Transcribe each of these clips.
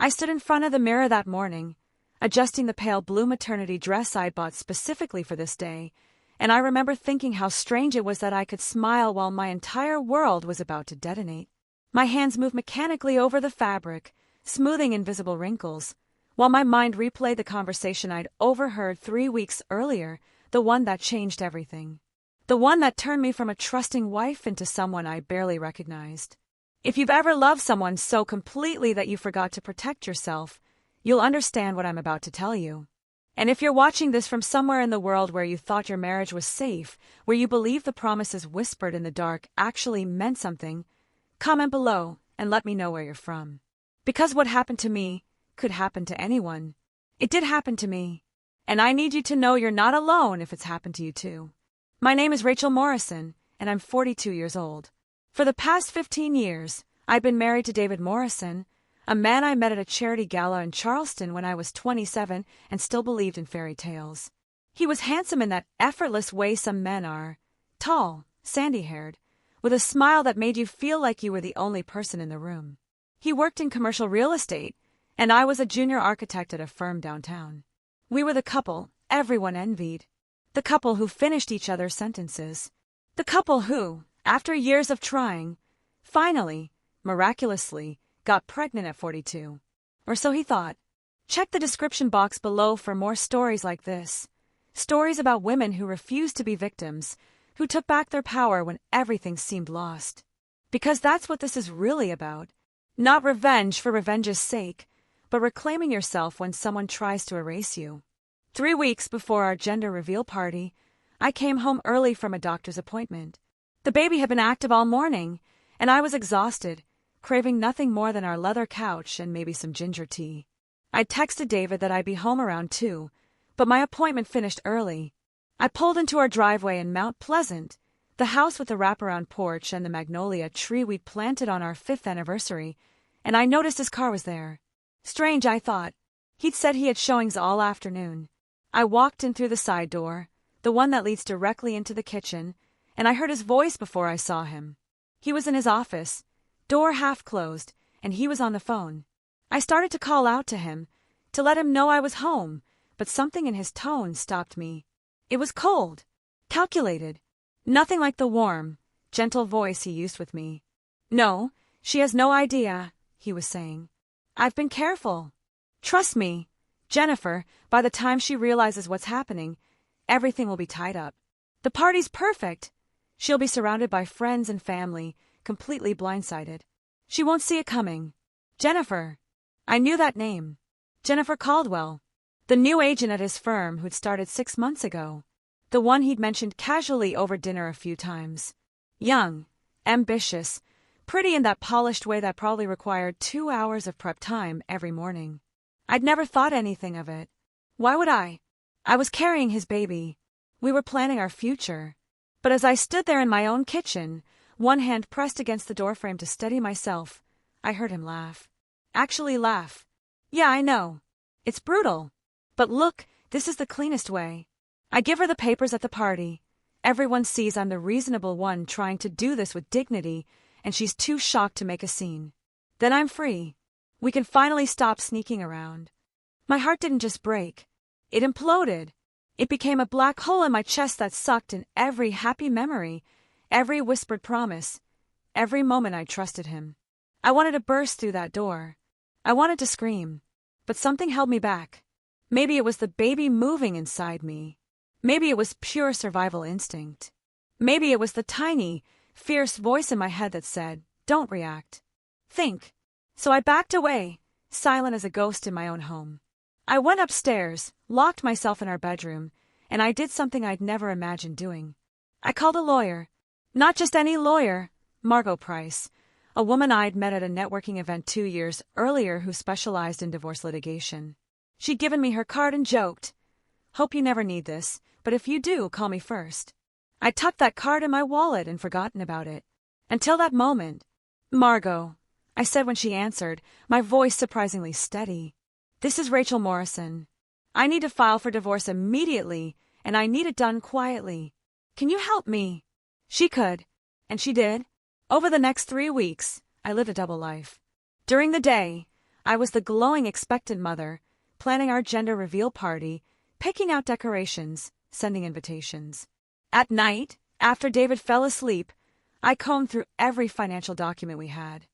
I stood in front of the mirror that morning, adjusting the pale blue maternity dress I'd bought specifically for this day, and I remember thinking how strange it was that I could smile while my entire world was about to detonate. My hands moved mechanically over the fabric, smoothing invisible wrinkles, while my mind replayed the conversation I'd overheard 3 weeks earlier, the one that changed everything. The one that turned me from a trusting wife into someone I barely recognized. If you've ever loved someone so completely that you forgot to protect yourself, you'll understand what I'm about to tell you. And if you're watching this from somewhere in the world where you thought your marriage was safe, where you believed the promises whispered in the dark actually meant something, comment below and let me know where you're from. Because what happened to me could happen to anyone. It did happen to me. And I need you to know you're not alone if it's happened to you too. My name is Rachel Morrison, and I'm 42 years old. For the past 15 years, I've been married to David Morrison, a man I met at a charity gala in Charleston when I was 27 and still believed in fairy tales. He was handsome in that effortless way some men are, tall, sandy-haired, with a smile that made you feel like you were the only person in the room. He worked in commercial real estate, and I was a junior architect at a firm downtown. We were the couple everyone envied. The couple who finished each other's sentences. The couple who, after years of trying, finally, miraculously, got pregnant at 42. Or so he thought. Check the description box below for more stories like this. Stories about women who refused to be victims, who took back their power when everything seemed lost. Because that's what this is really about. Not revenge for revenge's sake, but reclaiming yourself when someone tries to erase you. 3 weeks before our gender reveal party, I came home early from a doctor's appointment. The baby had been active all morning, and I was exhausted, craving nothing more than our leather couch and maybe some ginger tea. I'd texted David that I'd be home around 2, but my appointment finished early. I pulled into our driveway in Mount Pleasant, the house with the wraparound porch and the magnolia tree we'd planted on our 5th anniversary, and I noticed his car was there. Strange, I thought. He'd said he had showings all afternoon. I walked in through the side door, the one that leads directly into the kitchen, and I heard his voice before I saw him. He was in his office, door half closed, and he was on the phone. I started to call out to him, to let him know I was home, but something in his tone stopped me. It was cold, calculated, nothing like the warm, gentle voice he used with me. No, she has no idea, he was saying. I've been careful. Trust me, Jennifer, by the time she realizes what's happening, everything will be tied up. The party's perfect. She'll be surrounded by friends and family, completely blindsided. She won't see it coming. Jennifer. I knew that name. Jennifer Caldwell. The new agent at his firm who'd started 6 months ago. The one he'd mentioned casually over dinner a few times. Young, ambitious, pretty in that polished way that probably required 2 hours of prep time every morning. I'd never thought anything of it. Why would I? I was carrying his baby. We were planning our future. But as I stood there in my own kitchen, one hand pressed against the doorframe to steady myself, I heard him laugh. Actually laugh. Yeah, I know. It's brutal. But look, this is the cleanest way. I give her the papers at the party. Everyone sees I'm the reasonable one trying to do this with dignity, and she's too shocked to make a scene. Then I'm free. We can finally stop sneaking around. My heart didn't just break. It imploded. It became a black hole in my chest that sucked in every happy memory, every whispered promise, every moment I trusted him. I wanted to burst through that door. I wanted to scream, but something held me back. Maybe it was the baby moving inside me. Maybe it was pure survival instinct. Maybe it was the tiny, fierce voice in my head that said, "Don't react. Think." So I backed away, silent as a ghost in my own home. I went upstairs, locked myself in our bedroom, and I did something I'd never imagined doing. I called a lawyer. Not just any lawyer, Margot Price, a woman I'd met at a networking event 2 years earlier who specialized in divorce litigation. She'd given me her card and joked, "Hope you never need this, but if you do, call me first." I tucked that card in my wallet and forgotten about it. Until that moment. "Margot," I said when she answered, my voice surprisingly steady. "This is Rachel Morrison. I need to file for divorce immediately, and I need it done quietly. Can you help me?" She could, and she did. Over the next 3 weeks, I lived a double life. During the day, I was the glowing expectant mother, planning our gender reveal party, picking out decorations, sending invitations. At night, after David fell asleep, I combed through every financial document we had.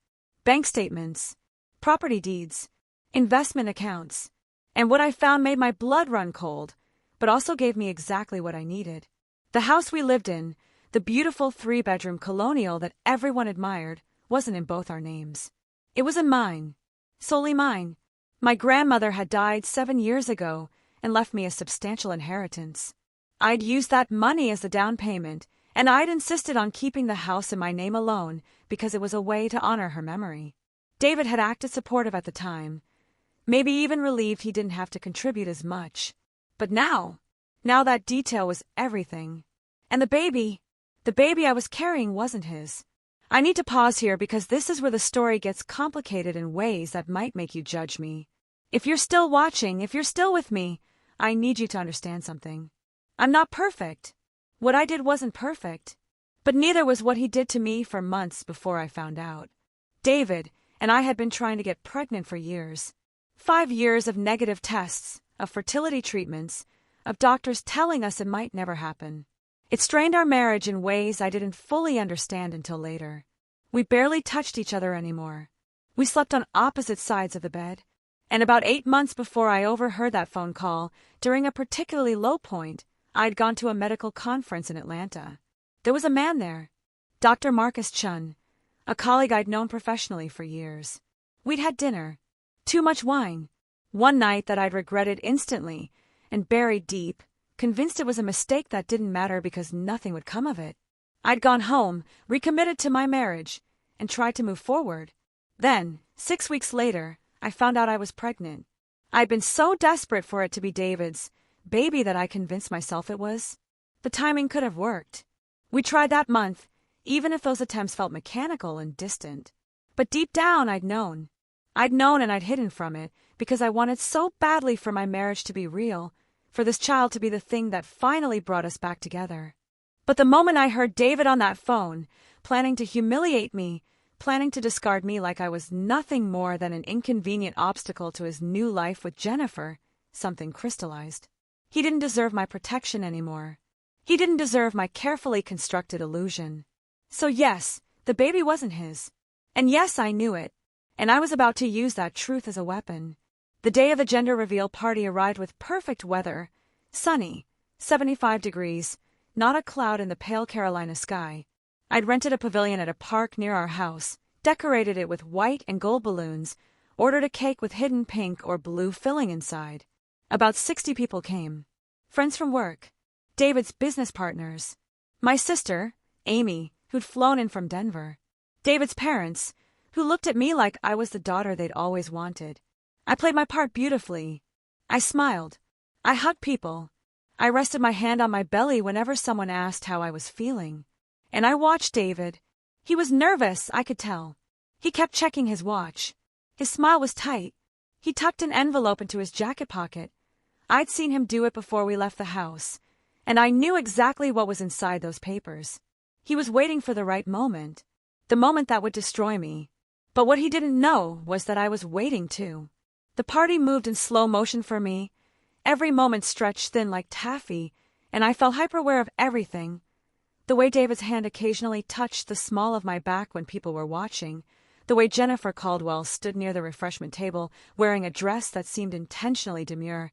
Bank statements, property deeds, investment accounts, and what I found made my blood run cold, but also gave me exactly what I needed. The house we lived in, the beautiful 3-bedroom colonial that everyone admired, wasn't in both our names. It was in mine, solely mine. My grandmother had died 7 years ago and left me a substantial inheritance. I'd used that money as the down payment, and I'd insisted on keeping the house in my name alone because it was a way to honor her memory. David had acted supportive at the time, maybe even relieved he didn't have to contribute as much. But now that detail was everything. And the baby I was carrying wasn't his. I need to pause here because this is where the story gets complicated in ways that might make you judge me. If you're still watching, if you're still with me, I need you to understand something. I'm not perfect. What I did wasn't perfect. But neither was what he did to me for months before I found out. David and I had been trying to get pregnant for years. 5 years of negative tests, of fertility treatments, of doctors telling us it might never happen. It strained our marriage in ways I didn't fully understand until later. We barely touched each other anymore. We slept on opposite sides of the bed. And about 8 months before I overheard that phone call, during a particularly low point, I'd gone to a medical conference in Atlanta. There was a man there, Dr. Marcus Chun, a colleague I'd known professionally for years. We'd had dinner, too much wine, one night that I'd regretted instantly, and buried deep, convinced it was a mistake that didn't matter because nothing would come of it. I'd gone home, recommitted to my marriage, and tried to move forward. Then, 6 weeks later, I found out I was pregnant. I'd been so desperate for it to be David's baby that I convinced myself it was. The timing could have worked. We tried that month, even if those attempts felt mechanical and distant. But deep down I'd known. I'd known and I'd hidden from it because I wanted so badly for my marriage to be real, for this child to be the thing that finally brought us back together. But the moment I heard David on that phone, planning to humiliate me, planning to discard me like I was nothing more than an inconvenient obstacle to his new life with Jennifer, something crystallized. He didn't deserve my protection anymore. He didn't deserve my carefully constructed illusion. So yes, the baby wasn't his. And yes, I knew it. And I was about to use that truth as a weapon. The day of the gender reveal party arrived with perfect weather. Sunny, 75 degrees, not a cloud in the pale Carolina sky. I'd rented a pavilion at a park near our house, decorated it with white and gold balloons, ordered a cake with hidden pink or blue filling inside. About 60 people came. Friends from work, David's business partners, my sister, Amy, who'd flown in from Denver, David's parents, who looked at me like I was the daughter they'd always wanted. I played my part beautifully. I smiled. I hugged people. I rested my hand on my belly whenever someone asked how I was feeling. And I watched David. He was nervous, I could tell. He kept checking his watch. His smile was tight. He tucked an envelope into his jacket pocket. I'd seen him do it before we left the house, and I knew exactly what was inside those papers. He was waiting for the right moment, the moment that would destroy me. But what he didn't know was that I was waiting too. The party moved in slow motion for me. Every moment stretched thin like taffy, and I felt hyper-aware of everything. The way David's hand occasionally touched the small of my back when people were watching, the way Jennifer Caldwell stood near the refreshment table wearing a dress that seemed intentionally demure,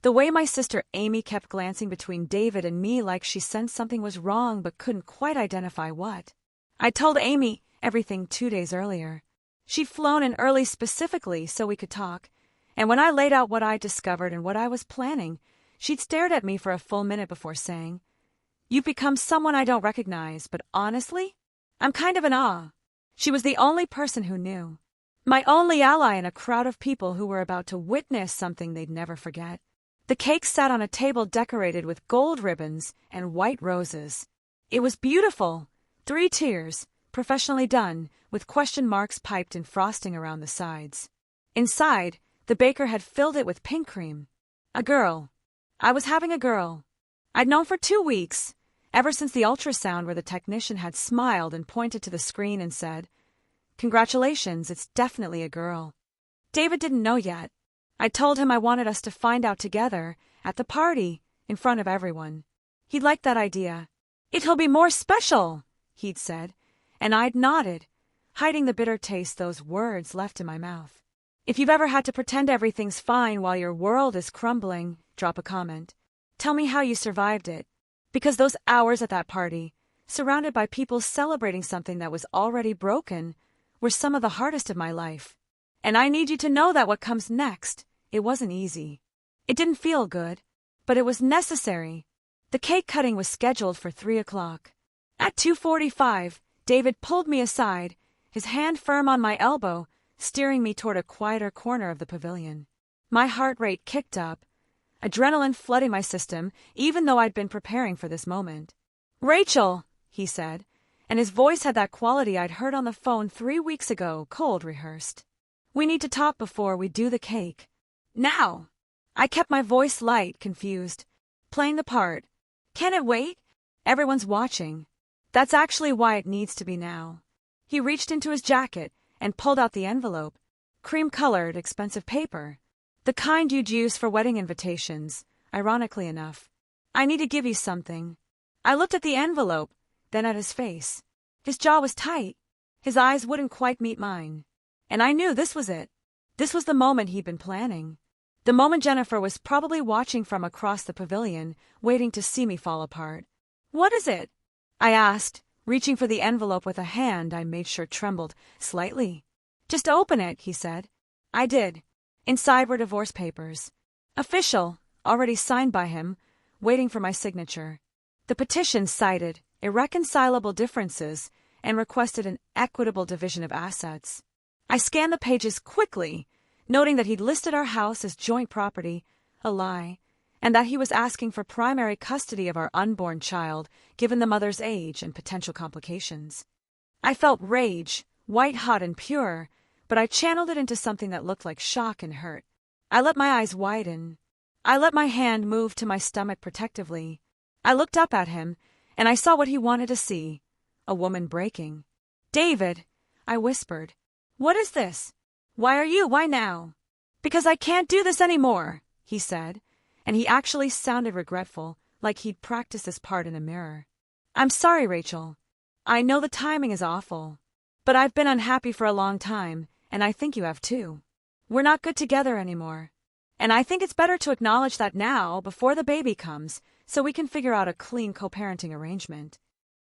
the way my sister Amy kept glancing between David and me like she sensed something was wrong but couldn't quite identify what. I told Amy everything 2 days earlier. She'd flown in early specifically so we could talk, and when I laid out what I'd discovered and what I was planning, she'd stared at me for a full minute before saying, "You've become someone I don't recognize, but honestly, I'm kind of in awe." She was the only person who knew. My only ally in a crowd of people who were about to witness something they'd never forget. The cake sat on a table decorated with gold ribbons and white roses. It was beautiful. 3 tiers, professionally done, with question marks piped in frosting around the sides. Inside, the baker had filled it with pink cream. A girl. I was having a girl. I'd known for 2 weeks, ever since the ultrasound where the technician had smiled and pointed to the screen and said, "Congratulations, it's definitely a girl." David didn't know yet. I told him I wanted us to find out together, at the party, in front of everyone. He'd like that idea. "It'll be more special," he'd said, and I'd nodded, hiding the bitter taste those words left in my mouth. If you've ever had to pretend everything's fine while your world is crumbling, drop a comment. Tell me how you survived it. Because those hours at that party, surrounded by people celebrating something that was already broken, were some of the hardest of my life. And I need you to know that what comes next, it wasn't easy. It didn't feel good, but it was necessary. The cake cutting was scheduled for 3 o'clock. At 2:45, David pulled me aside, his hand firm on my elbow, steering me toward a quieter corner of the pavilion. My heart rate kicked up, adrenaline flooding my system, even though I'd been preparing for this moment. "Rachel," he said, and his voice had that quality I'd heard on the phone 3 weeks ago, cold rehearsed. "We need to talk before we do the cake. Now!" I kept my voice light, confused, playing the part. "Can it wait? Everyone's watching. That's actually why it needs to be now." He reached into his jacket and pulled out the envelope. Cream-colored, expensive paper. The kind you'd use for wedding invitations, ironically enough. "I need to give you something." I looked at the envelope, then at his face. His jaw was tight. His eyes wouldn't quite meet mine. And I knew this was it. This was the moment he'd been planning. The moment Jennifer was probably watching from across the pavilion, waiting to see me fall apart. "What is it?" I asked, reaching for the envelope with a hand I made sure trembled slightly. "Just open it," he said. I did. Inside were divorce papers. Official, already signed by him, waiting for my signature. The petition cited irreconcilable differences and requested an equitable division of assets. I scanned the pages quickly, noting that he'd listed our house as joint property, a lie, and that he was asking for primary custody of our unborn child, given the mother's age and potential complications. I felt rage, white-hot and pure, but I channeled it into something that looked like shock and hurt. I let my eyes widen. I let my hand move to my stomach protectively. I looked up at him, and I saw what he wanted to see, a woman breaking. "David," I whispered. "What is this? Why now?" "Because I can't do this anymore," he said, and he actually sounded regretful, like he'd practiced this part in a mirror. "I'm sorry, Rachel. I know the timing is awful, but I've been unhappy for a long time, and I think you have too. We're not good together anymore. And I think it's better to acknowledge that now, before the baby comes, so we can figure out a clean co-parenting arrangement."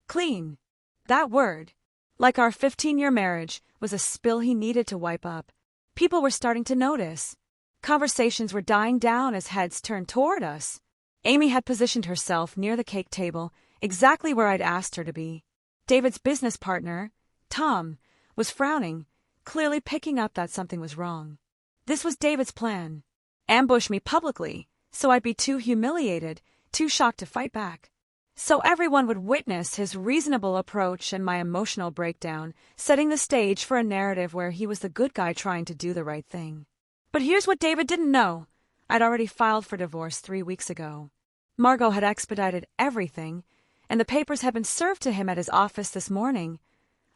Clean. That word, like our 15-year marriage, was a spill he needed to wipe up. People were starting to notice. Conversations were dying down as heads turned toward us. Amy had positioned herself near the cake table, exactly where I'd asked her to be. David's business partner, Tom, was frowning, clearly picking up that something was wrong. This was David's plan. Ambush me publicly, so I'd be too humiliated, too shocked to fight back. So everyone would witness his reasonable approach and my emotional breakdown, setting the stage for a narrative where he was the good guy trying to do the right thing. But here's what David didn't know. I'd already filed for divorce 3 weeks ago. Margot had expedited everything, and the papers had been served to him at his office this morning.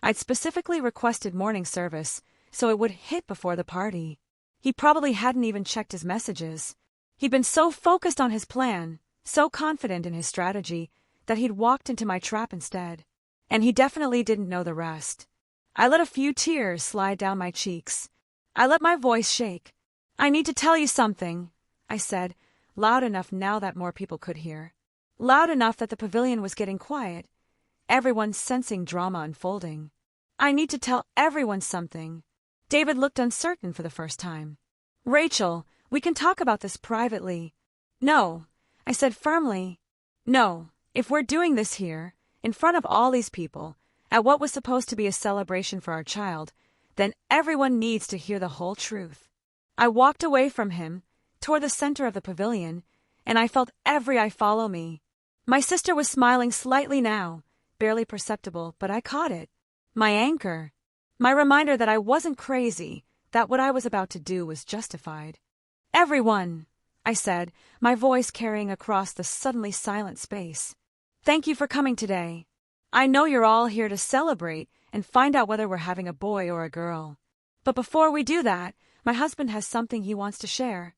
I'd specifically requested morning service, so it would hit before the party. He probably hadn't even checked his messages. He'd been so focused on his plan, so confident in his strategy, that he'd walked into my trap instead. And he definitely didn't know the rest. I let a few tears slide down my cheeks. I let my voice shake. "I need to tell you something," I said, loud enough now that more people could hear. Loud enough that the pavilion was getting quiet, everyone sensing drama unfolding. "I need to tell everyone something." David looked uncertain for the first time. "Rachel, we can talk about this privately." "No," I said firmly. "No. If we're doing this here, in front of all these people, at what was supposed to be a celebration for our child, then everyone needs to hear the whole truth." I walked away from him, toward the center of the pavilion, and I felt every eye follow me. My sister was smiling slightly now, barely perceptible, but I caught it. My anchor. My reminder that I wasn't crazy, that what I was about to do was justified. "Everyone," I said, my voice carrying across the suddenly silent space. "Thank you for coming today. I know you're all here to celebrate and find out whether we're having a boy or a girl. But before we do that, My husband has something he wants to share.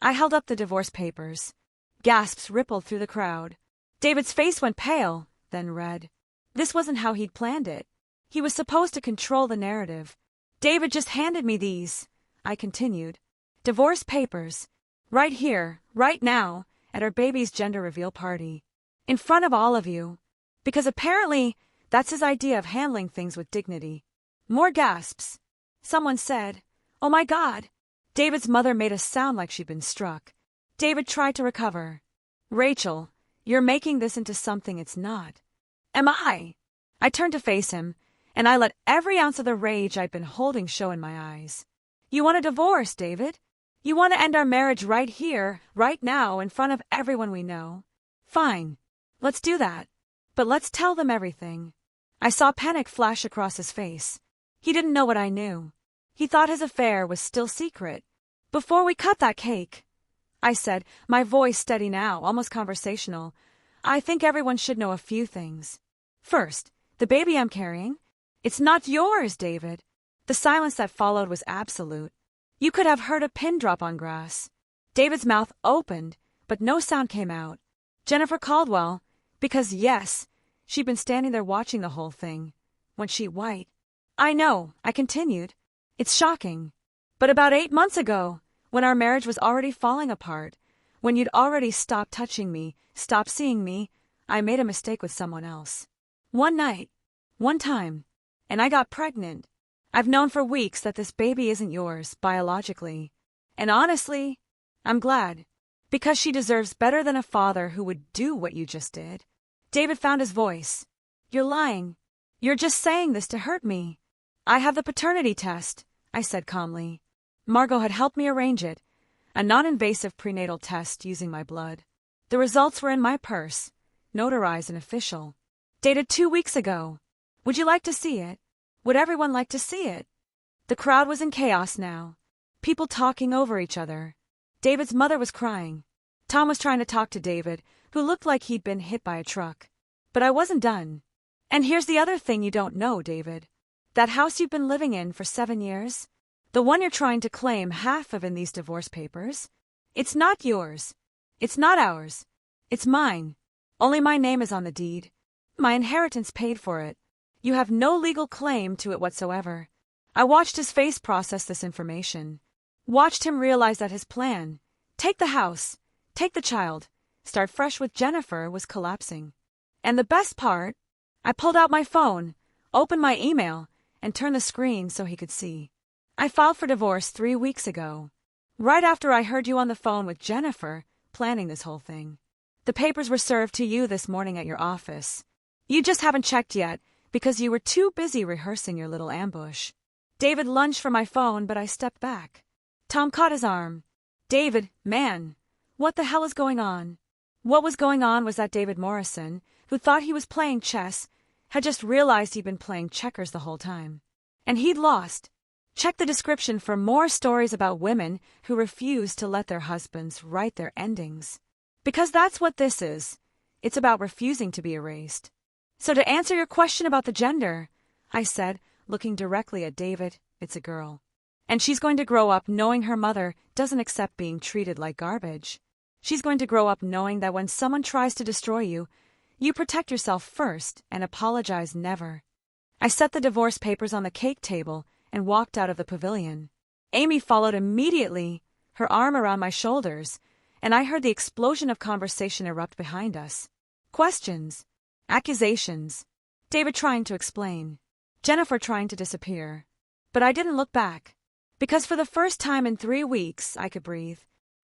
I held up the divorce papers. Gasps rippled through the crowd. David's face went pale, then red. This wasn't how he'd planned it. He was supposed to control the narrative. David just handed me these, I continued. Divorce papers. Right here, right now, at our baby's gender reveal party. In front of all of you. Because apparently, that's his idea of handling things with dignity. More gasps. Someone said, "Oh my God." David's mother made a sound like she'd been struck. David tried to recover. "Rachel, you're making this into something it's not." "Am I?" I turned to face him, and I let every ounce of the rage I'd been holding show in my eyes. "You want a divorce, David? You want to end our marriage right here, right now, in front of everyone we know? Fine. Let's do that. But let's tell them everything." I saw panic flash across his face. He didn't know what I knew. He thought his affair was still secret. "Before we cut that cake," I said, my voice steady now, almost conversational, "I think everyone should know a few things. First, the baby I'm carrying, it's not yours, David." The silence that followed was absolute. You could have heard a pin drop on grass. David's mouth opened, but no sound came out. Jennifer Caldwell, because yes, she'd been standing there watching the whole thing. Went she white? "I know," I continued. "It's shocking. But about 8 months ago, when our marriage was already falling apart, when you'd already stopped touching me, stopped seeing me, I made a mistake with someone else. One night. One time. And I got pregnant. I've known for weeks that this baby isn't yours, biologically. And honestly, I'm glad. Because she deserves better than a father who would do what you just did." David found his voice. "You're lying. You're just saying this to hurt me." "I have the paternity test," I said calmly. Margot had helped me arrange it, a non-invasive prenatal test using my blood. The results were in my purse, notarized and official. Dated 2 weeks ago. Would you like to see it? Would everyone like to see it? The crowd was in chaos now. People talking over each other. David's mother was crying. Tom was trying to talk to David, who looked like he'd been hit by a truck. But I wasn't done. "And here's the other thing you don't know, David. That house you've been living in for 7 years, the one you're trying to claim half of in these divorce papers, it's not yours. It's not ours. It's mine. Only my name is on the deed. My inheritance paid for it. You have no legal claim to it whatsoever." I watched his face process this information. Watched him realize that his plan, take the house, take the child, start fresh with Jennifer, was collapsing. And the best part, I pulled out my phone, opened my email, and turned the screen so he could see. "I filed for divorce 3 weeks ago. Right after I heard you on the phone with Jennifer, planning this whole thing. The papers were served to you this morning at your office. You just haven't checked yet, because you were too busy rehearsing your little ambush." David lunged for my phone, but I stepped back. Tom caught his arm. "David, man, what the hell is going on?" What was going on was that David Morrison, who thought he was playing chess, had just realized he'd been playing checkers the whole time. And he'd lost. Check the description for more stories about women who refuse to let their husbands write their endings. Because that's what this is. It's about refusing to be erased. "So to answer your question about the gender," I said, looking directly at David, "it's a girl. And she's going to grow up knowing her mother doesn't accept being treated like garbage. She's going to grow up knowing that when someone tries to destroy you, you protect yourself first and apologize never." I set the divorce papers on the cake table and walked out of the pavilion. Amy followed immediately, her arm around my shoulders, and I heard the explosion of conversation erupt behind us. Questions. Accusations. David trying to explain. Jennifer trying to disappear. But I didn't look back. Because for the first time in 3 weeks, I could breathe.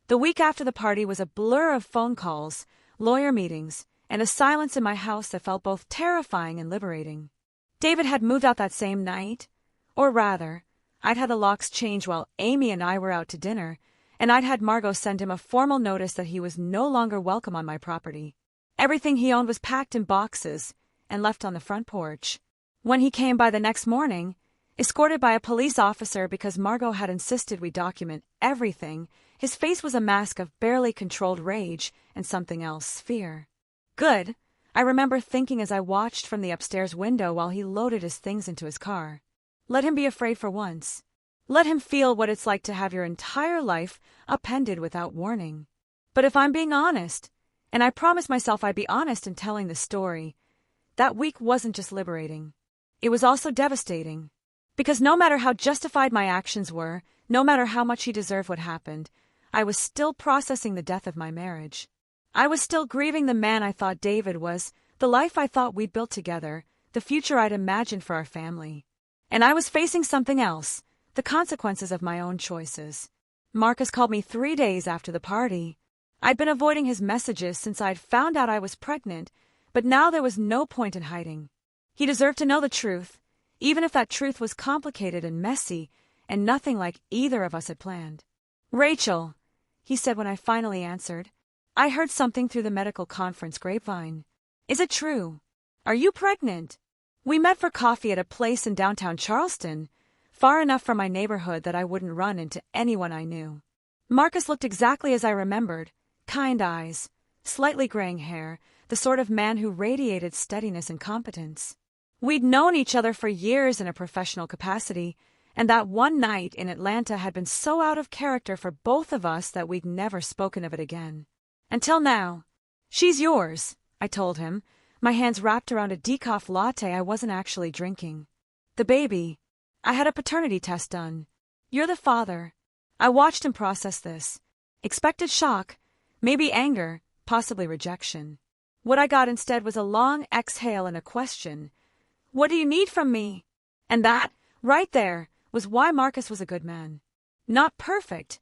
The week after the party was a blur of phone calls, lawyer meetings, and a silence in my house that felt both terrifying and liberating. David had moved out that same night. Or rather, I'd had the locks changed while Amy and I were out to dinner, and I'd had Margot send him a formal notice that he was no longer welcome on my property. Everything he owned was packed in boxes and left on the front porch. When he came by the next morning, escorted by a police officer because Margot had insisted we document everything, his face was a mask of barely controlled rage and something else, fear. Good, I remember thinking as I watched from the upstairs window while he loaded his things into his car. Let him be afraid for once. Let him feel what it's like to have your entire life upended without warning. But if I'm being honest, and I promised myself I'd be honest in telling the story, that week wasn't just liberating. It was also devastating. Because no matter how justified my actions were, no matter how much he deserved what happened, I was still processing the death of my marriage. I was still grieving the man I thought David was, the life I thought we'd built together, the future I'd imagined for our family. And I was facing something else, the consequences of my own choices. Marcus called me 3 days after the party. I'd been avoiding his messages since I'd found out I was pregnant, but now there was no point in hiding. He deserved to know the truth, even if that truth was complicated and messy, and nothing like either of us had planned. "Rachel," he said when I finally answered, "I heard something through the medical conference grapevine. Is it true? Are you pregnant?" We met for coffee at a place in downtown Charleston, far enough from my neighborhood that I wouldn't run into anyone I knew. Marcus looked exactly as I remembered, kind eyes, slightly graying hair, the sort of man who radiated steadiness and competence. We'd known each other for years in a professional capacity, and that one night in Atlanta had been so out of character for both of us that we'd never spoken of it again. Until now. "She's yours," I told him, my hands wrapped around a decaf latte I wasn't actually drinking. "The baby. I had a paternity test done. You're the father." I watched him process this. Expected shock, maybe anger, possibly rejection. What I got instead was a long exhale and a question. "What do you need from me?" And that, right there, was why Marcus was a good man. Not perfect.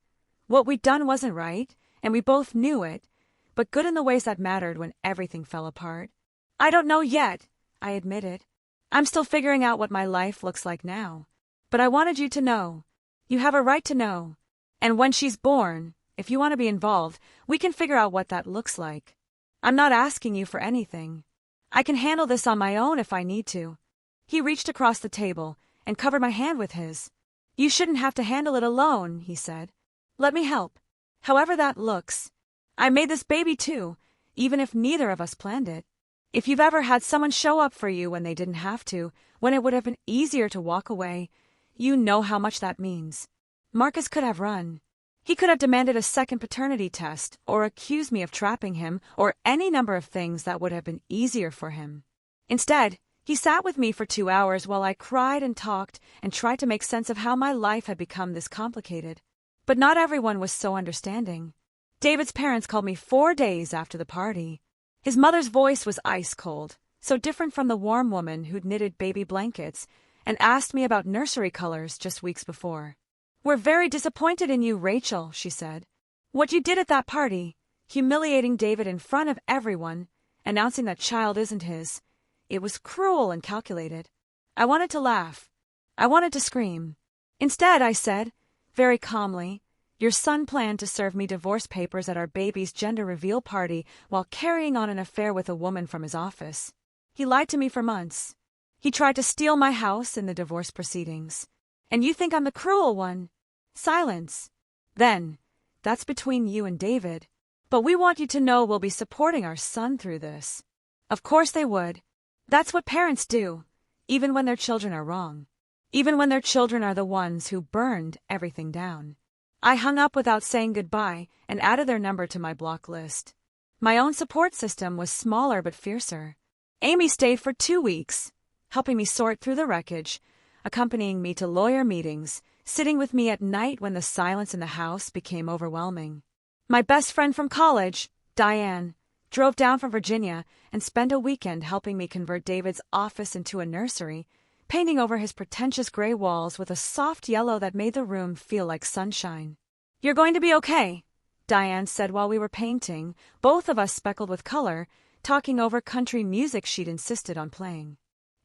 What we'd done wasn't right, and we both knew it, but good in the ways that mattered when everything fell apart. "I don't know yet," I admitted. "I'm still figuring out what my life looks like now. But I wanted you to know. You have a right to know. And when she's born, if you want to be involved, we can figure out what that looks like. I'm not asking you for anything. I can handle this on my own if I need to." He reached across the table and covered my hand with his. "You shouldn't have to handle it alone," he said. "Let me help. However that looks. I made this baby too, even if neither of us planned it. If you've ever had someone show up for you when they didn't have to, when it would have been easier to walk away, you know how much that means." Marcus could have run. He could have demanded a second paternity test, or accused me of trapping him, or any number of things that would have been easier for him. Instead, he sat with me for 2 hours while I cried and talked and tried to make sense of how my life had become this complicated. But not everyone was so understanding. David's parents called me 4 days after the party. His mother's voice was ice cold, so different from the warm woman who'd knitted baby blankets, and asked me about nursery colors just weeks before. "We're very disappointed in you, Rachel," she said. "What you did at that party, humiliating David in front of everyone, announcing that child isn't his, it was cruel and calculated." I wanted to laugh. I wanted to scream. Instead, I said, very calmly, "Your son planned to serve me divorce papers at our baby's gender reveal party while carrying on an affair with a woman from his office. He lied to me for months. He tried to steal my house in the divorce proceedings. And you think I'm the cruel one?" Silence. "Then, that's between you and David. But we want you to know we'll be supporting our son through this." Of course they would. That's what parents do, even when their children are wrong. Even when their children are the ones who burned everything down. I hung up without saying goodbye and added their number to my block list. My own support system was smaller but fiercer. Amy stayed for 2 weeks, helping me sort through the wreckage, accompanying me to lawyer meetings, sitting with me at night when the silence in the house became overwhelming. My best friend from college, Diane, drove down from Virginia and spent a weekend helping me convert David's office into a nursery, painting over his pretentious gray walls with a soft yellow that made the room feel like sunshine. "You're going to be okay," Diane said while we were painting, both of us speckled with color, talking over country music she'd insisted on playing.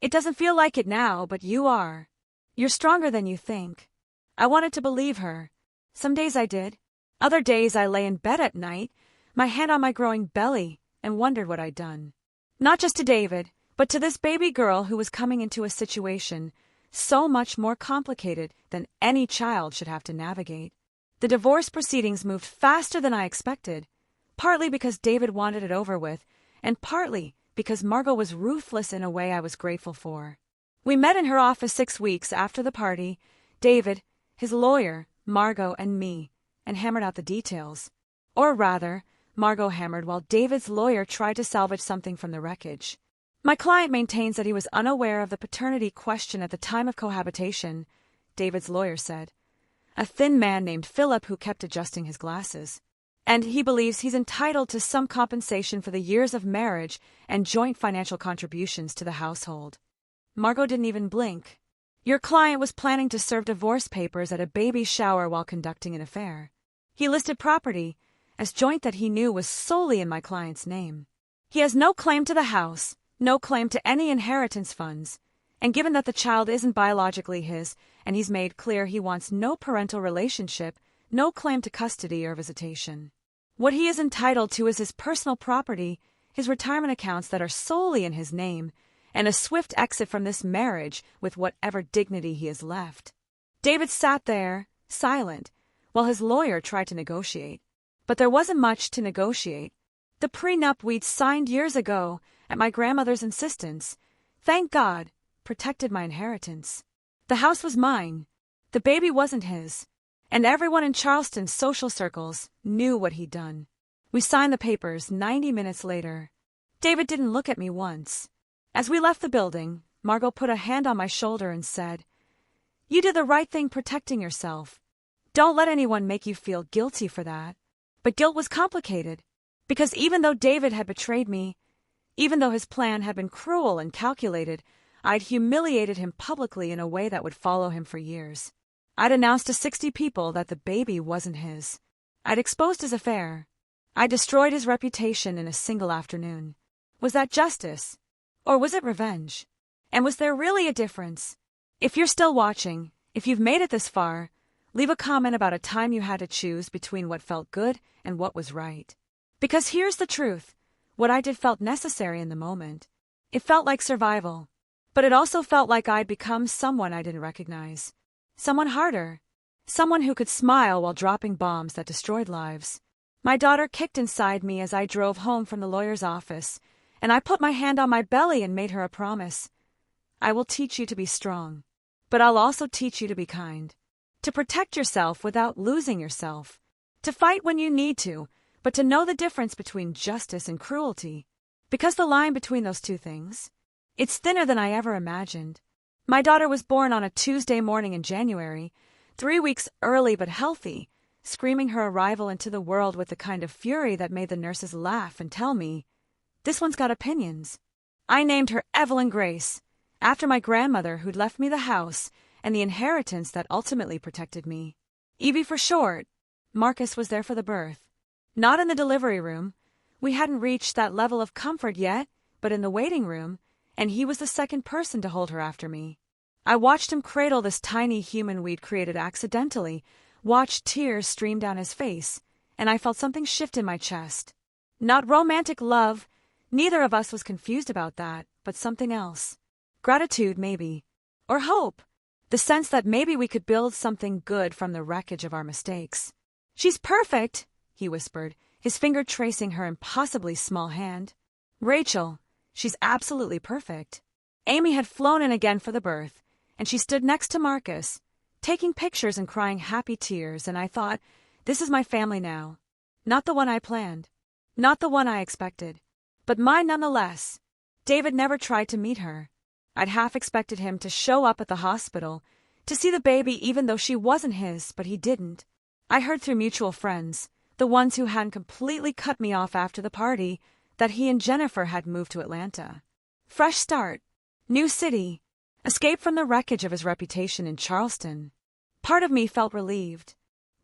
"It doesn't feel like it now, but you are. You're stronger than you think." I wanted to believe her. Some days I did. Other days I lay in bed at night, my hand on my growing belly, and wondered what I'd done. Not just to David, but to this baby girl who was coming into a situation so much more complicated than any child should have to navigate. The divorce proceedings moved faster than I expected, partly because David wanted it over with, and partly because Margot was ruthless in a way I was grateful for. We met in her office 6 weeks after the party, David, his lawyer, Margot, and me, and hammered out the details. Or rather, Margot hammered while David's lawyer tried to salvage something from the wreckage. My client maintains that he was unaware of the paternity question at the time of cohabitation, David's lawyer said. A thin man named Philip who kept adjusting his glasses. And he believes he's entitled to some compensation for the years of marriage and joint financial contributions to the household. Margot didn't even blink. Your client was planning to serve divorce papers at a baby shower while conducting an affair. He listed property as joint that he knew was solely in my client's name. He has no claim to the house, no claim to any inheritance funds, and given that the child isn't biologically his, and he's made clear he wants no parental relationship, no claim to custody or visitation. What he is entitled to is his personal property, his retirement accounts that are solely in his name, and a swift exit from this marriage with whatever dignity he has left. David sat there, silent, while his lawyer tried to negotiate. But there wasn't much to negotiate. The prenup we'd signed years ago, at my grandmother's insistence, thank God, protected my inheritance. The house was mine. The baby wasn't his. And everyone in Charleston's social circles knew what he'd done. We signed the papers 90 minutes later. David didn't look at me once. As we left the building, Margot put a hand on my shoulder and said, "You did the right thing protecting yourself. Don't let anyone make you feel guilty for that." But guilt was complicated, because even though David had betrayed me, even though his plan had been cruel and calculated, I'd humiliated him publicly in a way that would follow him for years. I'd announced to 60 people that the baby wasn't his. I'd exposed his affair. I destroyed his reputation in a single afternoon. Was that justice? Or was it revenge? And was there really a difference? If you're still watching, if you've made it this far, leave a comment about a time you had to choose between what felt good and what was right. Because here's the truth. What I did felt necessary in the moment. It felt like survival. But it also felt like I'd become someone I didn't recognize. Someone harder. Someone who could smile while dropping bombs that destroyed lives. My daughter kicked inside me as I drove home from the lawyer's office, and I put my hand on my belly and made her a promise. I will teach you to be strong. But I'll also teach you to be kind. To protect yourself without losing yourself. To fight when you need to, but to know the difference between justice and cruelty. Because the line between those two things, it's thinner than I ever imagined. My daughter was born on a Tuesday morning in January, 3 weeks early but healthy, screaming her arrival into the world with the kind of fury that made the nurses laugh and tell me, "This one's got opinions." I named her Evelyn Grace, after my grandmother who'd left me the house and the inheritance that ultimately protected me. Evie for short. Marcus was there for the birth. Not in the delivery room. We hadn't reached that level of comfort yet, but in the waiting room, and he was the second person to hold her after me. I watched him cradle this tiny human we'd created accidentally, watched tears stream down his face, and I felt something shift in my chest. Not romantic love, neither of us was confused about that, but something else. Gratitude, maybe. Or hope. The sense that maybe we could build something good from the wreckage of our mistakes. "She's perfect," he whispered, his finger tracing her impossibly small hand. "Rachel, she's absolutely perfect." Amy had flown in again for the birth, and she stood next to Marcus, taking pictures and crying happy tears, and I thought, this is my family now. Not the one I planned. Not the one I expected. But mine nonetheless. David never tried to meet her. I'd half expected him to show up at the hospital, to see the baby even though she wasn't his, but he didn't. I heard through mutual friends, the ones who hadn't completely cut me off after the party, that he and Jennifer had moved to Atlanta. Fresh start. New city. Escape from the wreckage of his reputation in Charleston. Part of me felt relieved.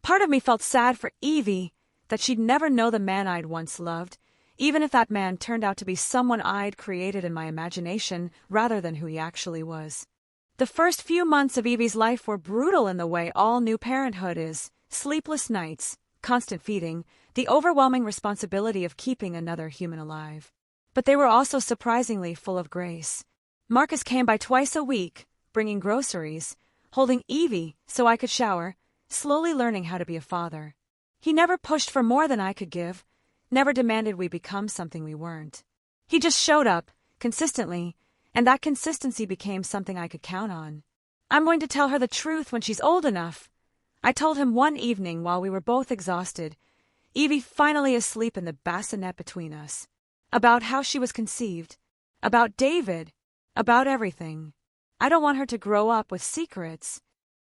Part of me felt sad for Evie, that she'd never know the man I'd once loved, even if that man turned out to be someone I'd created in my imagination rather than who he actually was. The first few months of Evie's life were brutal in the way all new parenthood is. Sleepless nights, constant feeding, the overwhelming responsibility of keeping another human alive. But they were also surprisingly full of grace. Marcus came by twice a week, bringing groceries, holding Evie so I could shower, slowly learning how to be a father. He never pushed for more than I could give, never demanded we become something we weren't. He just showed up, consistently, and that consistency became something I could count on. "I'm going to tell her the truth when she's old enough," I told him one evening while we were both exhausted, Evie finally asleep in the bassinet between us, about how she was conceived, about David, about everything. I don't want her to grow up with secrets.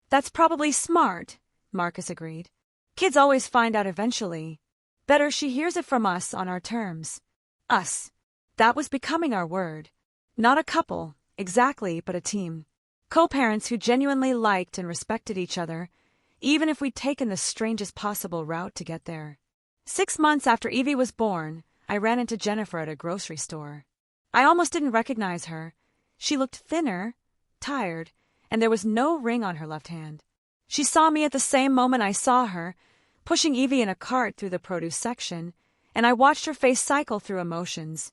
That's probably smart, Marcus agreed. Kids always find out eventually. Better she hears it from us on our terms. Us. That was becoming our word. Not a couple, exactly, but a team. Co-parents who genuinely liked and respected each other, even if we'd taken the strangest possible route to get there. 6 months after Evie was born, I ran into Jennifer at a grocery store. I almost didn't recognize her. She looked thinner, tired, and there was no ring on her left hand. She saw me at the same moment I saw her, pushing Evie in a cart through the produce section, and I watched her face cycle through emotions.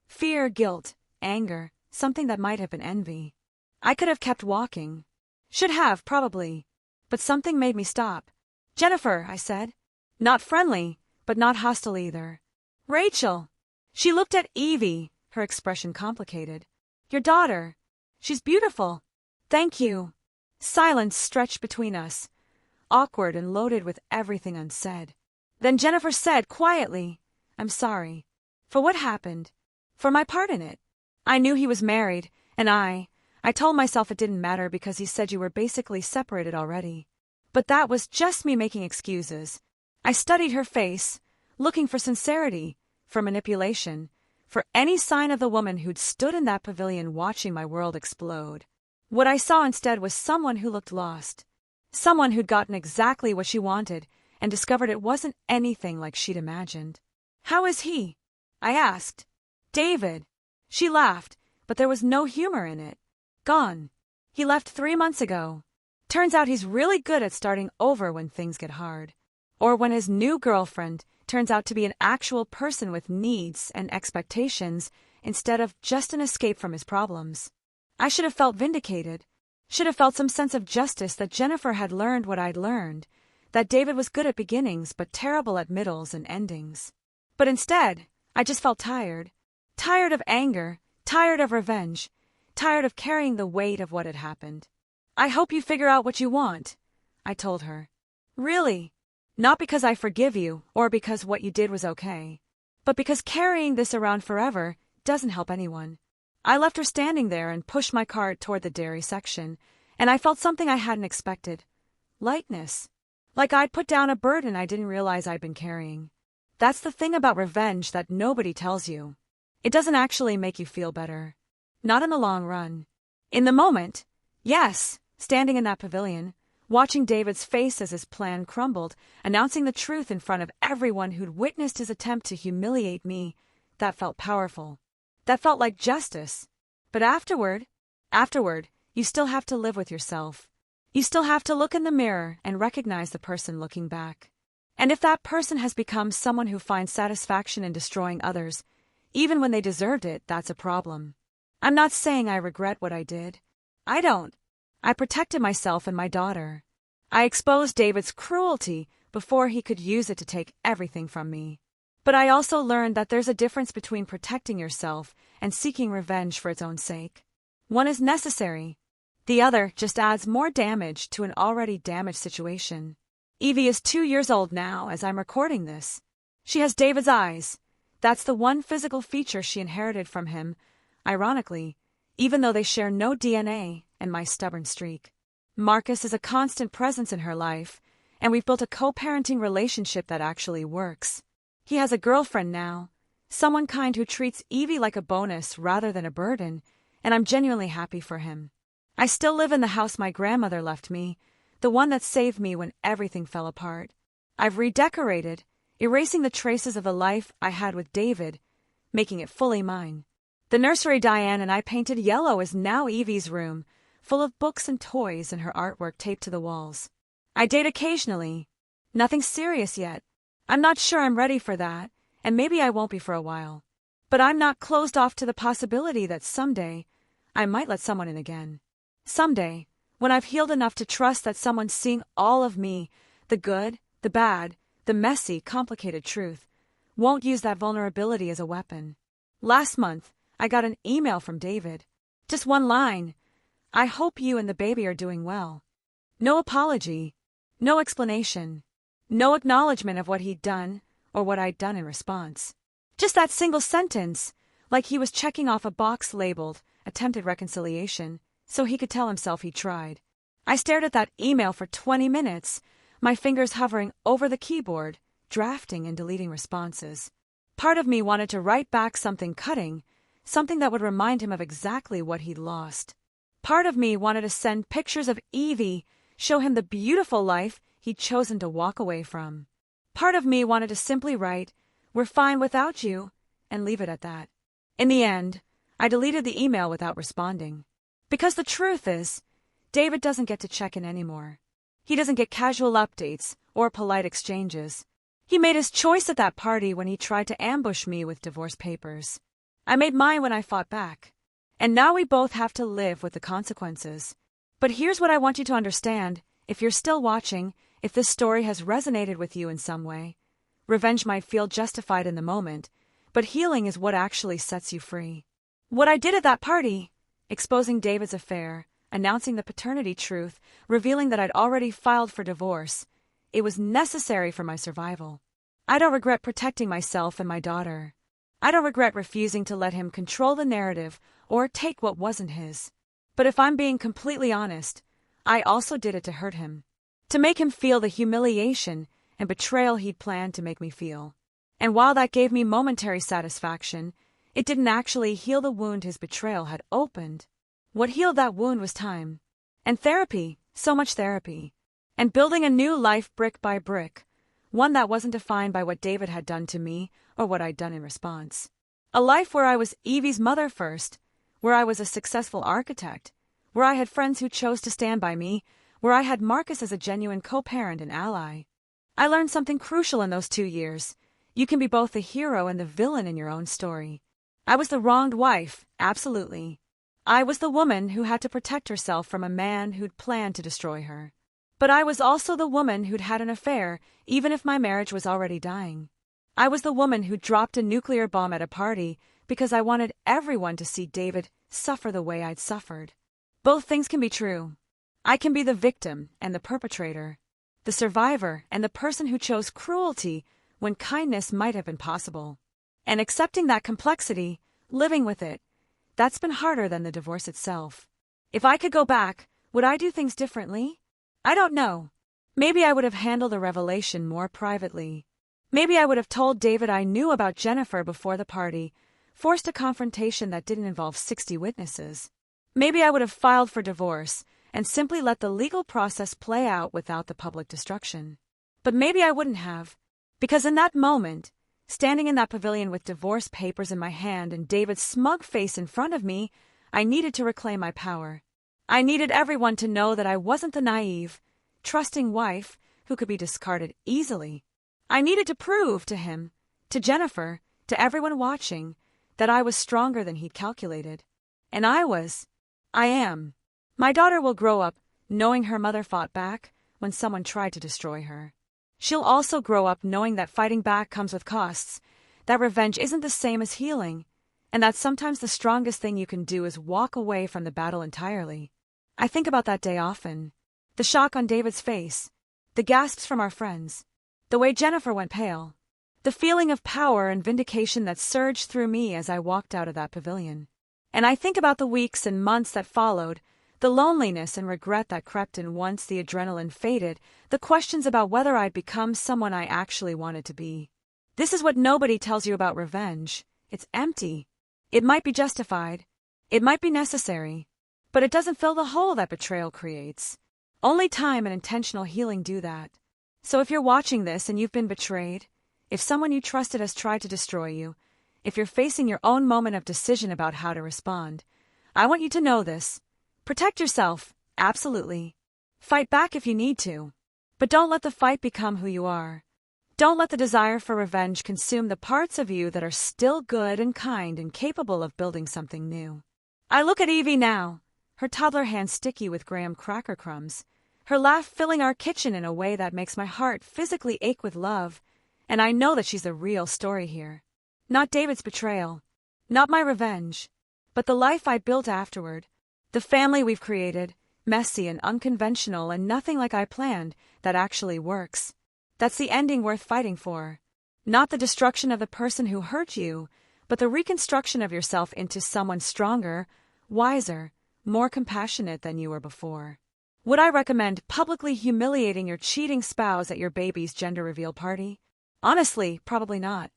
Fear, guilt, anger, something that might have been envy. I could have kept walking. Should have, probably. But something made me stop. "Jennifer," I said. Not friendly, but not hostile either. "Rachel." She looked at Evie, her expression complicated. "Your daughter. She's beautiful." "Thank you." Silence stretched between us, awkward and loaded with everything unsaid. Then Jennifer said quietly, "I'm sorry." For what happened? For my part in it. I knew he was married, and I told myself it didn't matter because he said you were basically separated already. But that was just me making excuses. I studied her face, looking for sincerity, for manipulation, for any sign of the woman who'd stood in that pavilion watching my world explode. What I saw instead was someone who looked lost. Someone who'd gotten exactly what she wanted and discovered it wasn't anything like she'd imagined. "How is he?" I asked. "David." She laughed, but there was no humor in it. "Gone. He left 3 months ago. Turns out he's really good at starting over when things get hard. Or when his new girlfriend turns out to be an actual person with needs and expectations instead of just an escape from his problems." I should have felt vindicated. Should have felt some sense of justice that Jennifer had learned what I'd learned, that David was good at beginnings but terrible at middles and endings. But instead, I just felt tired. Tired of anger, tired of revenge, tired of carrying the weight of what had happened. "I hope you figure out what you want," I told her. "Really. Not because I forgive you or because what you did was okay, but because carrying this around forever doesn't help anyone." I left her standing there and pushed my cart toward the dairy section, and I felt something I hadn't expected. Lightness. Like I'd put down a burden I didn't realize I'd been carrying. That's the thing about revenge that nobody tells you. It doesn't actually make you feel better. Not in the long run. In the moment, yes, standing in that pavilion, watching David's face as his plan crumbled, announcing the truth in front of everyone who'd witnessed his attempt to humiliate me, that felt powerful. That felt like justice. But afterward, you still have to live with yourself. You still have to look in the mirror and recognize the person looking back. And if that person has become someone who finds satisfaction in destroying others, even when they deserved it, that's a problem. I'm not saying I regret what I did. I don't. I protected myself and my daughter. I exposed David's cruelty before he could use it to take everything from me. But I also learned that there's a difference between protecting yourself and seeking revenge for its own sake. One is necessary. The other just adds more damage to an already damaged situation. Evie is 2 years old now as I'm recording this. She has David's eyes. That's the one physical feature she inherited from him, ironically, even though they share no DNA and my stubborn streak. Marcus is a constant presence in her life, and we've built a co-parenting relationship that actually works. He has a girlfriend now, someone kind who treats Evie like a bonus rather than a burden, and I'm genuinely happy for him. I still live in the house my grandmother left me, the one that saved me when everything fell apart. I've redecorated, erasing the traces of the life I had with David, making it fully mine. The nursery Diane and I painted yellow is now Evie's room, full of books and toys and her artwork taped to the walls. I date occasionally. Nothing serious yet. I'm not sure I'm ready for that, and maybe I won't be for a while. But I'm not closed off to the possibility that someday I might let someone in again. Someday, when I've healed enough to trust that someone's seeing all of me, the good, the bad, the messy, complicated truth, won't use that vulnerability as a weapon. Last month, I got an email from David. Just one line. "I hope you and the baby are doing well." No apology. No explanation. No acknowledgement of what he'd done or what I'd done in response. Just that single sentence, like he was checking off a box labeled attempted reconciliation, so he could tell himself he'd tried. I stared at that email for 20 minutes, my fingers hovering over the keyboard, drafting and deleting responses. Part of me wanted to write back something cutting, something that would remind him of exactly what he'd lost. Part of me wanted to send pictures of Evie, show him the beautiful life he'd chosen to walk away from. Part of me wanted to simply write, "We're fine without you," and leave it at that. In the end, I deleted the email without responding. Because the truth is, David doesn't get to check in anymore. He doesn't get casual updates or polite exchanges. He made his choice at that party when he tried to ambush me with divorce papers. I made mine when I fought back. And now we both have to live with the consequences. But here's what I want you to understand, if you're still watching, if this story has resonated with you in some way. Revenge might feel justified in the moment, but healing is what actually sets you free. What I did at that party, exposing David's affair, announcing the paternity truth, revealing that I'd already filed for divorce, it was necessary for my survival. I don't regret protecting myself and my daughter. I don't regret refusing to let him control the narrative or take what wasn't his. But if I'm being completely honest, I also did it to hurt him. To make him feel the humiliation and betrayal he'd planned to make me feel. And while that gave me momentary satisfaction, it didn't actually heal the wound his betrayal had opened. What healed that wound was time. And therapy, so much therapy. And building a new life brick by brick, one that wasn't defined by what David had done to me or what I'd done in response. A life where I was Evie's mother first, where I was a successful architect, where I had friends who chose to stand by me, where I had Marcus as a genuine co-parent and ally. I learned something crucial in those 2 years. You can be both the hero and the villain in your own story. I was the wronged wife, absolutely. I was the woman who had to protect herself from a man who'd planned to destroy her. But I was also the woman who'd had an affair, even if my marriage was already dying. I was the woman who dropped a nuclear bomb at a party because I wanted everyone to see David suffer the way I'd suffered. Both things can be true. I can be the victim and the perpetrator, the survivor and the person who chose cruelty when kindness might have been possible. And accepting that complexity, living with it, that's been harder than the divorce itself. If I could go back, would I do things differently? I don't know. Maybe I would have handled the revelation more privately. Maybe I would have told David I knew about Jennifer before the party, forced a confrontation that didn't involve 60 witnesses. Maybe I would have filed for divorce and simply let the legal process play out without the public destruction. But maybe I wouldn't have, because in that moment, standing in that pavilion with divorce papers in my hand and David's smug face in front of me, I needed to reclaim my power. I needed everyone to know that I wasn't the naive, trusting wife who could be discarded easily. I needed to prove to him, to Jennifer, to everyone watching, that I was stronger than he'd calculated. And I am. My daughter will grow up knowing her mother fought back when someone tried to destroy her. She'll also grow up knowing that fighting back comes with costs, that revenge isn't the same as healing, and that sometimes the strongest thing you can do is walk away from the battle entirely. I think about that day often. The shock on David's face, the gasps from our friends, the way Jennifer went pale, the feeling of power and vindication that surged through me as I walked out of that pavilion. And I think about the weeks and months that followed, the loneliness and regret that crept in once the adrenaline faded, the questions about whether I'd become someone I actually wanted to be. This is what nobody tells you about revenge. It's empty. It might be justified. It might be necessary. But it doesn't fill the hole that betrayal creates. Only time and intentional healing do that. So if you're watching this and you've been betrayed, if someone you trusted has tried to destroy you, if you're facing your own moment of decision about how to respond, I want you to know this. Protect yourself, absolutely. Fight back if you need to. But don't let the fight become who you are. Don't let the desire for revenge consume the parts of you that are still good and kind and capable of building something new. I look at Evie now, her toddler hand sticky with graham cracker crumbs, her laugh filling our kitchen in a way that makes my heart physically ache with love, and I know that she's the real story here. Not David's betrayal, not my revenge, but the life I built afterward, the family we've created, messy and unconventional and nothing like I planned, that actually works. That's the ending worth fighting for. Not the destruction of the person who hurt you, but the reconstruction of yourself into someone stronger, wiser, more compassionate than you were before. Would I recommend publicly humiliating your cheating spouse at your baby's gender reveal party? Honestly, probably not.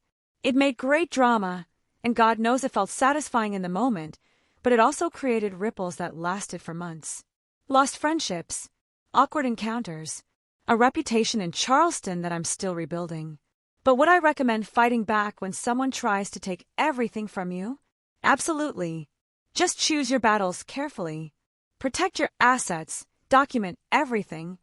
It made great drama, and God knows it felt satisfying in the moment, but it also created ripples that lasted for months. Lost friendships, awkward encounters, a reputation in Charleston that I'm still rebuilding. But would I recommend fighting back when someone tries to take everything from you? Absolutely. Just choose your battles carefully. Protect your assets, document everything,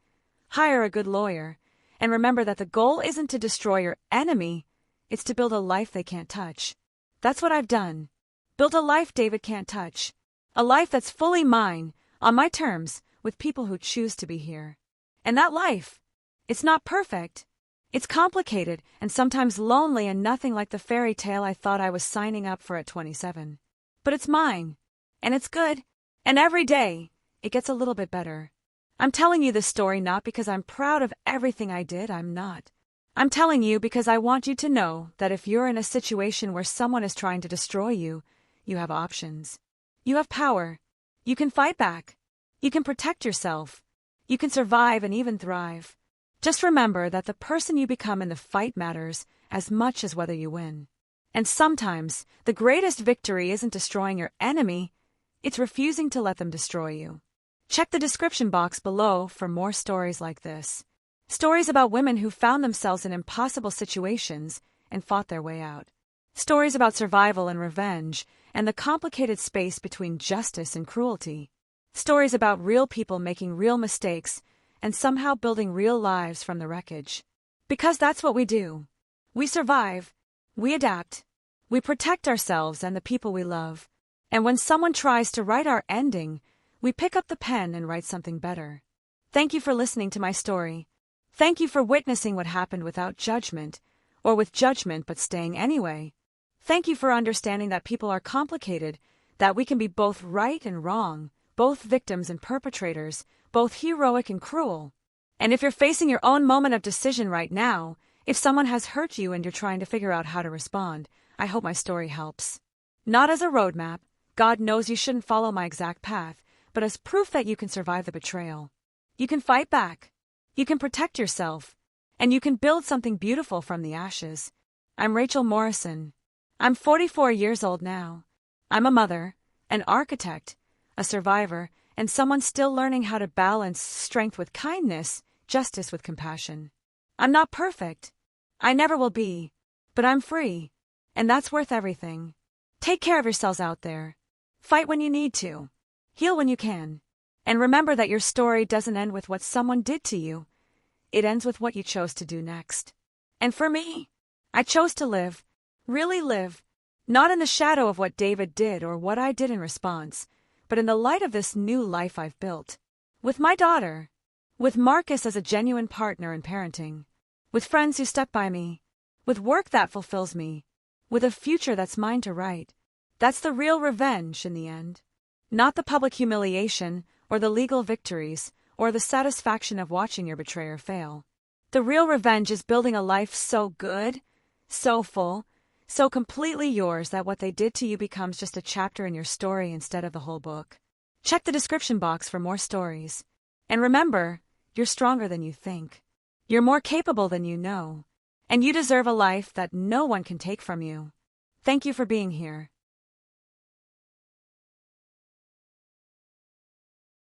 hire a good lawyer, and remember that the goal isn't to destroy your enemy, it's to build a life they can't touch. That's what I've done. Built a life David can't touch. A life that's fully mine, on my terms, with people who choose to be here. And that life, it's not perfect. It's complicated and sometimes lonely and nothing like the fairy tale I thought I was signing up for at 27. But it's mine. And it's good. And every day, it gets a little bit better. I'm telling you this story not because I'm proud of everything I did, I'm not. I'm telling you because I want you to know that if you're in a situation where someone is trying to destroy you, you have options. You have power. You can fight back. You can protect yourself. You can survive and even thrive. Just remember that the person you become in the fight matters as much as whether you win. And sometimes, the greatest victory isn't destroying your enemy, it's refusing to let them destroy you. Check the description box below for more stories like this. Stories about women who found themselves in impossible situations and fought their way out. Stories about survival and revenge and the complicated space between justice and cruelty. Stories about real people making real mistakes and somehow building real lives from the wreckage. Because that's what we do. We survive, we adapt, we protect ourselves and the people we love. And when someone tries to write our ending, we pick up the pen and write something better. Thank you for listening to my story. Thank you for witnessing what happened without judgment, or with judgment but staying anyway. Thank you for understanding that people are complicated, that we can be both right and wrong, both victims and perpetrators, both heroic and cruel. And if you're facing your own moment of decision right now, if someone has hurt you and you're trying to figure out how to respond, I hope my story helps. Not as a roadmap, God knows you shouldn't follow my exact path, but as proof that you can survive the betrayal. You can fight back. You can protect yourself. And you can build something beautiful from the ashes. I'm Rachel Morrison. I'm 44 years old now. I'm a mother, an architect, a survivor, and someone still learning how to balance strength with kindness, justice with compassion. I'm not perfect. I never will be. But I'm free. And that's worth everything. Take care of yourselves out there. Fight when you need to. Heal when you can. And remember that your story doesn't end with what someone did to you. It ends with what you chose to do next. And for me, I chose to live, really live, not in the shadow of what David did or what I did in response, but in the light of this new life I've built. With my daughter, with Marcus as a genuine partner in parenting, with friends who stuck by me, with work that fulfills me, with a future that's mine to write. That's the real revenge in the end. Not the public humiliation, or the legal victories, or the satisfaction of watching your betrayer fail. The real revenge is building a life so good, so full, so completely yours that what they did to you becomes just a chapter in your story instead of the whole book. Check the description box for more stories. And remember, you're stronger than you think. You're more capable than you know. And you deserve a life that no one can take from you. Thank you for being here.